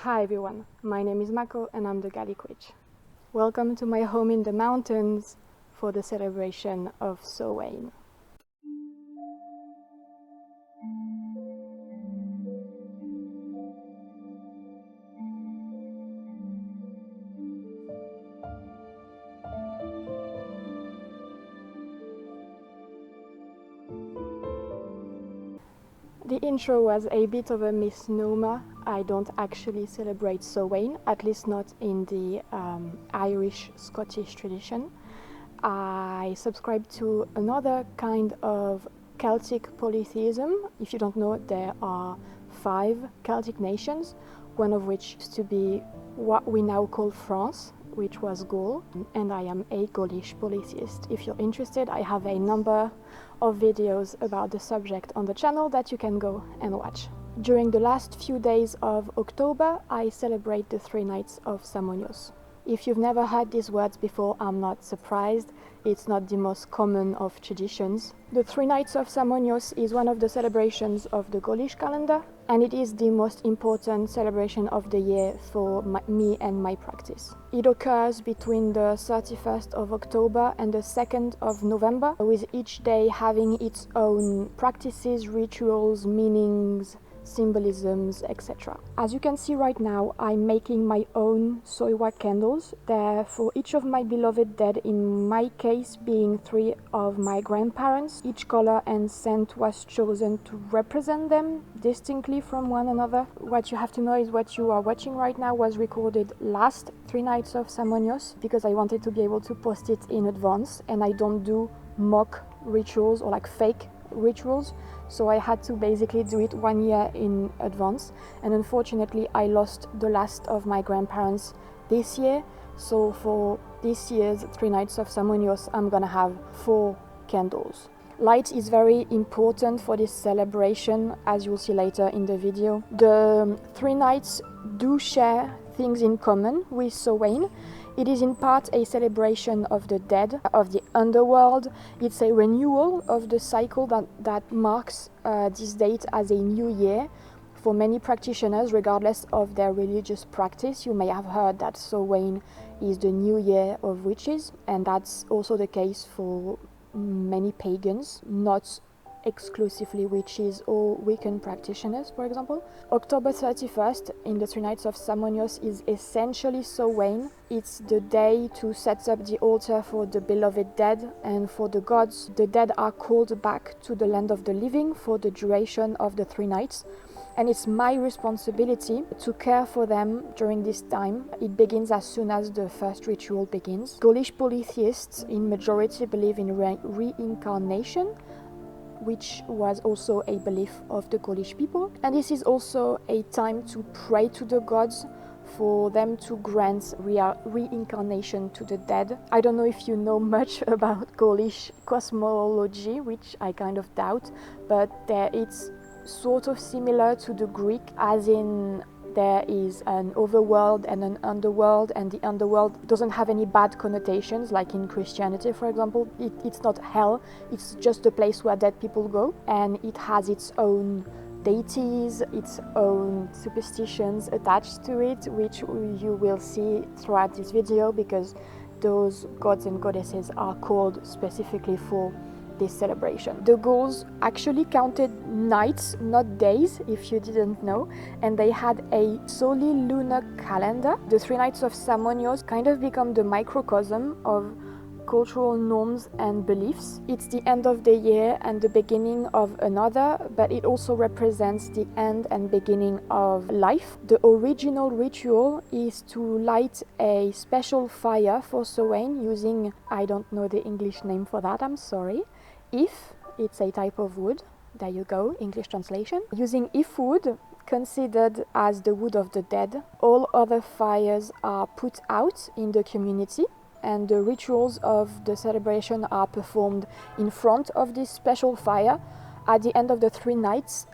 Hi everyone, my name is Mako and I'm the Gaelic witch. Welcome to my home in the mountains for the celebration of Samhain. The intro was a bit of a misnomer. I don't actually celebrate Samhain, at least not in the Irish-Scottish tradition. I subscribe to another kind of Celtic polytheism. If you don't know, there are 5 Celtic nations, one of which used to be what we now call France, which was Gaul, and I am a Gaulish polytheist. If you're interested, I have a number of videos about the subject on the channel that you can go and watch. During the last few days of October, I celebrate the 3 Nights of Samonios. If you've never heard these words before, I'm not surprised. It's not the most common of traditions. The 3 Nights of Samonios is one of the celebrations of the Gaulish calendar, and it is the most important celebration of the year for me and my practice. It occurs between the 31st of October and the 2nd of November, with each day having its own practices, rituals, meanings, symbolisms, etc. As you can see right now, I'm making my own soy wax candles. They're for each of my beloved dead, in my case being 3 of my grandparents. Each color and scent was chosen to represent them distinctly from one another. What you have to know is what you are watching right now was recorded last 3 Nights of Samonios, because I wanted to be able to post it in advance, and I don't do mock rituals or like fake rituals, so I had to basically do it 1 year in advance, and unfortunately I lost the last of my grandparents this year. So for this year's 3 Nights of Samonios, I'm gonna have 4 candles. Light is very important for this celebration, as you'll see later in the video. The 3 nights do share things in common with Samhain. It is in part a celebration of the dead, of the underworld. It's a renewal of the cycle that marks this date as a new year. For many practitioners, regardless of their religious practice, you may have heard that Samhain is the new year of witches, and that's also the case for many pagans, not exclusively witches or Wiccan practitioners, for example. October 31st in the 3 Nights of Samonios is essentially Samhain. It's the day to set up the altar for the beloved dead and for the gods. The dead are called back to the land of the living for the duration of the 3 nights, and it's my responsibility to care for them during this time. It begins as soon as the first ritual begins. Gaulish polytheists in majority believe in reincarnation, which was also a belief of the Gaulish people. And this is also a time to pray to the gods for them to grant reincarnation to the dead. I don't know if you know much about Gaulish cosmology, which I kind of doubt, but it's sort of similar to the Greek, as in there is an overworld and an underworld, and the underworld doesn't have any bad connotations like in Christianity, for example. It's not hell, it's just a place where dead people go, and it has its own deities, its own superstitions attached to it, which you will see throughout this video, because those gods and goddesses are called specifically for this celebration. The Gauls actually counted nights, not days, if you didn't know, and they had a solely lunar calendar. The 3 Nights of Samonios kind of become the microcosm of cultural norms and beliefs. It's the end of the year and the beginning of another, but it also represents the end and beginning of life. The original ritual is to light a special fire for Samhain using, I don't know the English name for that, I'm sorry. If, it's a type of wood. There you go, English translation. Using if wood, considered as the wood of the dead, all other fires are put out in the community, and the rituals of the celebration are performed in front of this special fire. At the end of the 3 nights,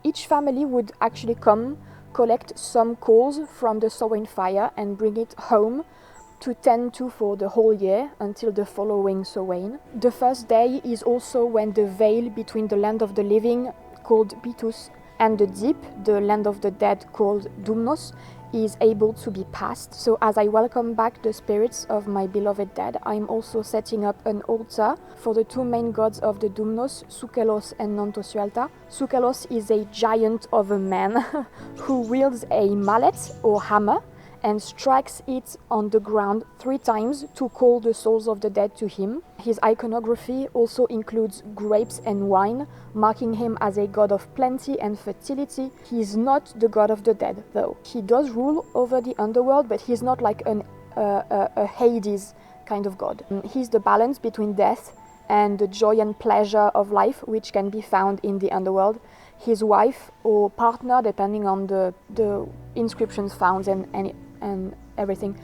each family would actually come collect some coals from the Samhain fire and bring it home to tend to for the whole year until the following Samhain. The first day is also when the veil between the land of the living, called Bitus, and the deep, the land of the dead, called Dumnos, is able to be passed. So as I welcome back the spirits of my beloved dead, I'm also setting up an altar for the two main gods of the Dumnos, Sukelos and Nantosualta. Sukelos is a giant of a man who wields a mallet or hammer and strikes it on the ground 3 times to call the souls of the dead to him. His iconography also includes grapes and wine, marking him as a god of plenty and fertility. He is not the god of the dead, though. He does rule over the underworld, but he's not like a Hades kind of god. He's the balance between death and the joy and pleasure of life, which can be found in the underworld. His wife or partner, depending on the inscriptions found and everything.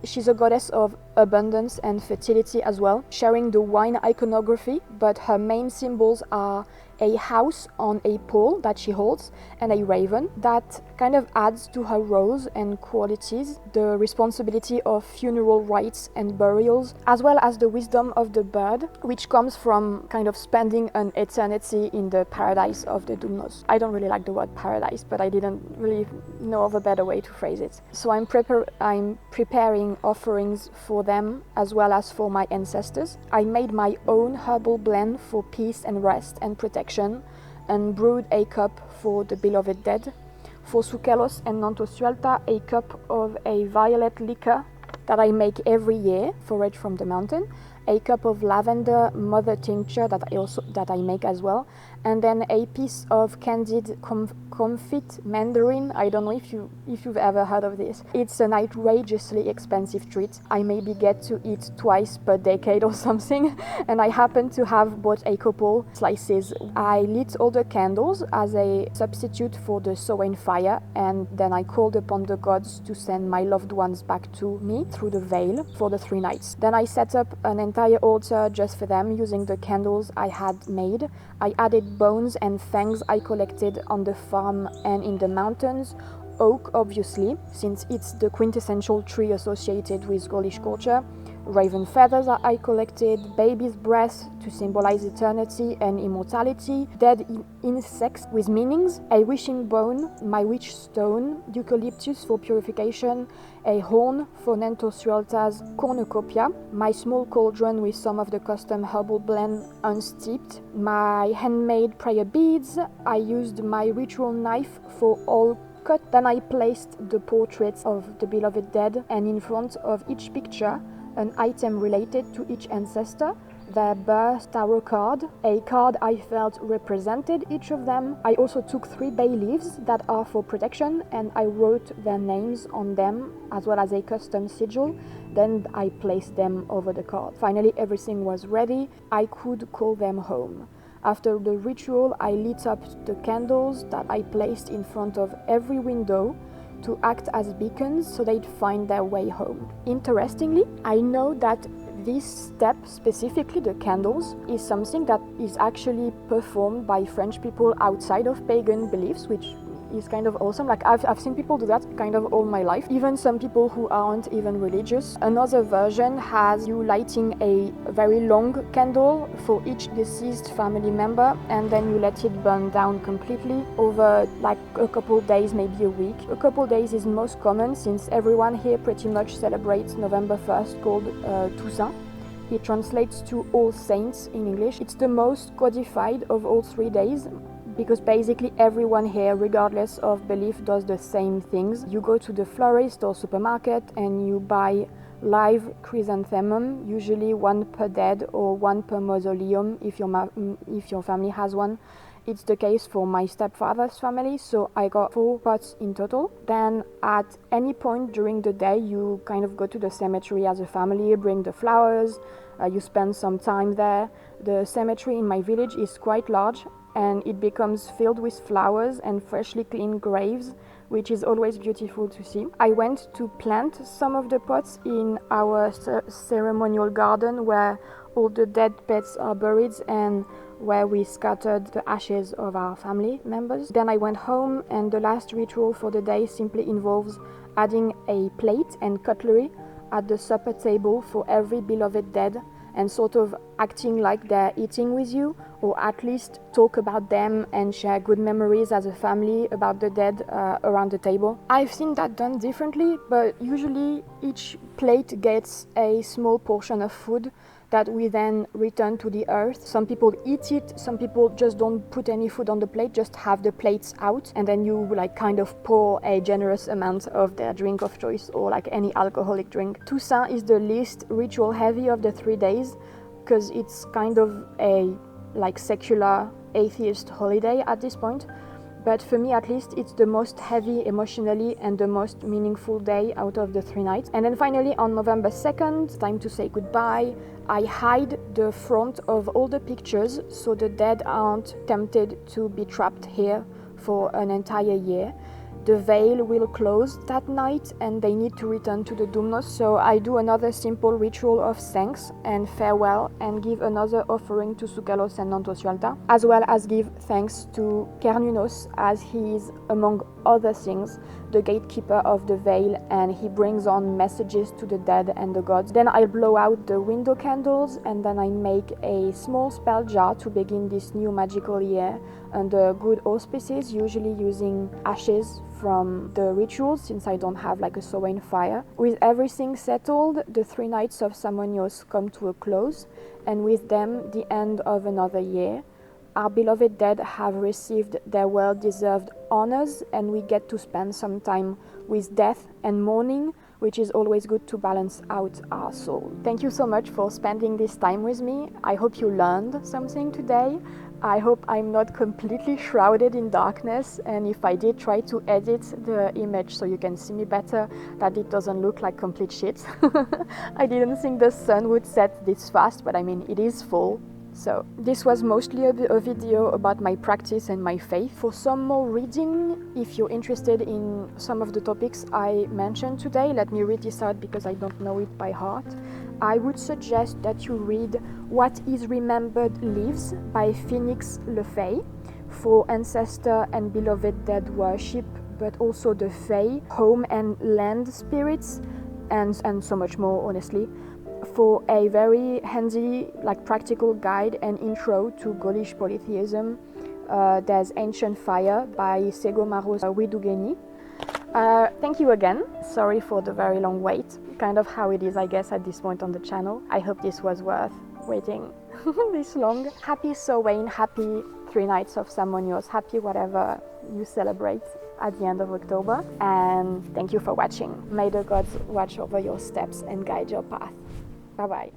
She's a goddess of abundance and fertility as well, sharing the wine iconography, but her main symbols are a house on a pole that she holds and a raven. That kind of adds to her roles and qualities the responsibility of funeral rites and burials, as well as the wisdom of the bird, which comes from kind of spending an eternity in the paradise of the Dumnos. I don't really like the word paradise, but I didn't really know of a better way to phrase it. So I'm preparing offerings for them as well as for my ancestors. I made my own herbal blend for peace and rest and protection, and brewed a cup for the beloved dead. For Sukelos and Nantosualta, a cup of a violet liquor that I make every year, forage from the mountain, a cup of lavender mother tincture that I make as well, and then a piece of candied confit mandarin. I don't know if you've ever heard of this. It's an outrageously expensive treat. I maybe get to eat twice per decade or something, and I happen to have bought a couple slices. I lit all the candles as a substitute for the Samhain fire, and then I called upon the gods to send my loved ones back to me through the veil for the 3 nights. Then I set up an entire altar just for them using the candles I had made. I added bones and fangs I collected on the farm and in the mountains. Oak, obviously, since it's the quintessential tree associated with Gaulish culture. Raven feathers I collected, baby's breath to symbolize eternity and immortality, dead insects with meanings, a wishing bone, my witch stone, eucalyptus for purification, a horn for Nantosualta's cornucopia, my small cauldron with some of the custom herbal blend unsteeped, my handmade prayer beads. I used my ritual knife for all cut. Then I placed the portraits of the beloved dead, and in front of each picture an item related to each ancestor, their birth tarot card, a card I felt represented each of them. I also took 3 bay leaves that are for protection, and I wrote their names on them as well as a custom sigil. Then I placed them over the card. Finally, everything was ready. I could call them home. After the ritual, I lit up the candles that I placed in front of every window to act as beacons so they'd find their way home. Interestingly, I know that this step, specifically the candles, is something that is actually performed by French people outside of pagan beliefs, which is kind of awesome. Like I've seen people do that kind of all my life, even some people who aren't even religious. Another version has you lighting a very long candle for each deceased family member, and then you let it burn down completely over like a couple days, maybe a week. A couple days is most common since everyone here pretty much celebrates November 1st, called Toussaint. It translates to All Saints in English. It's the most codified of all 3 days, because basically everyone here, regardless of belief, does the same things. You go to the florist or supermarket and you buy live chrysanthemum, usually 1 per dead or 1 per mausoleum if your family has one. It's the case for my stepfather's family, so I got 4 pots in total. Then at any point during the day, you kind of go to the cemetery as a family, bring the flowers, you spend some time there. The cemetery in my village is quite large, and it becomes filled with flowers and freshly cleaned graves, which is always beautiful to see. I went to plant some of the pots in our ceremonial garden where all the dead pets are buried and where we scattered the ashes of our family members. Then I went home, and the last ritual for the day simply involves adding a plate and cutlery at the supper table for every beloved dead, and sort of acting like they're eating with you, or at least talk about them and share good memories as a family about the dead around the table. I've seen that done differently, but usually each plate gets a small portion of food that we then return to the earth. Some people eat it, some people just don't put any food on the plate, just have the plates out, and then you like kind of pour a generous amount of their drink of choice, or like any alcoholic drink. Toussaint is the least ritual heavy of the 3 days, because it's kind of a like secular atheist holiday at this point. But for me at least, it's the most heavy emotionally and the most meaningful day out of the 3 nights. And then finally on November 2nd, time to say goodbye. I hide the front of all the pictures so the dead aren't tempted to be trapped here for an entire year. The veil will close that night and they need to return to the Doomnos, so I do another simple ritual of thanks and farewell and give another offering to Sukalos and Nantosialta, as well as give thanks to Kernunos, as he is, among other things, the gatekeeper of the veil, and he brings on messages to the dead and the gods. Then I blow out the window candles, and then I make a small spell jar to begin this new magical year under good auspices, usually using ashes from the rituals, since I don't have like a Samhain fire. With everything settled, the 3 nights of Samonios come to a close, and with them the end of another year. Our beloved dead have received their well-deserved honors, and we get to spend some time with death and mourning, which is always good to balance out our soul. Thank you so much for spending this time with me. I hope you learned something today. I hope I'm not completely shrouded in darkness, and if I did, try to edit the image so you can see me better, that it doesn't look like complete shit. I didn't think the sun would set this fast, but I mean, it is full. So this was mostly a video about my practice and my faith. For some more reading, if you're interested in some of the topics I mentioned today, let me read this out because I don't know it by heart. I would suggest that you read What is Remembered Lives by Phoenix LeFay for ancestor and beloved dead worship, but also the Fae, home and land spirits, and so much more, honestly. For a very handy, like practical guide and intro to Gaulish polytheism, there's Ancient Fire by Segomaros Widugeni. Thank you again. Sorry for the very long wait. Kind of how it is, I guess, at this point on the channel. I hope this was worth waiting this long. Happy Samhain, happy 3 Nights of Samonios, happy whatever you celebrate at the end of October. And thank you for watching. May the gods watch over your steps and guide your path. Bye-bye.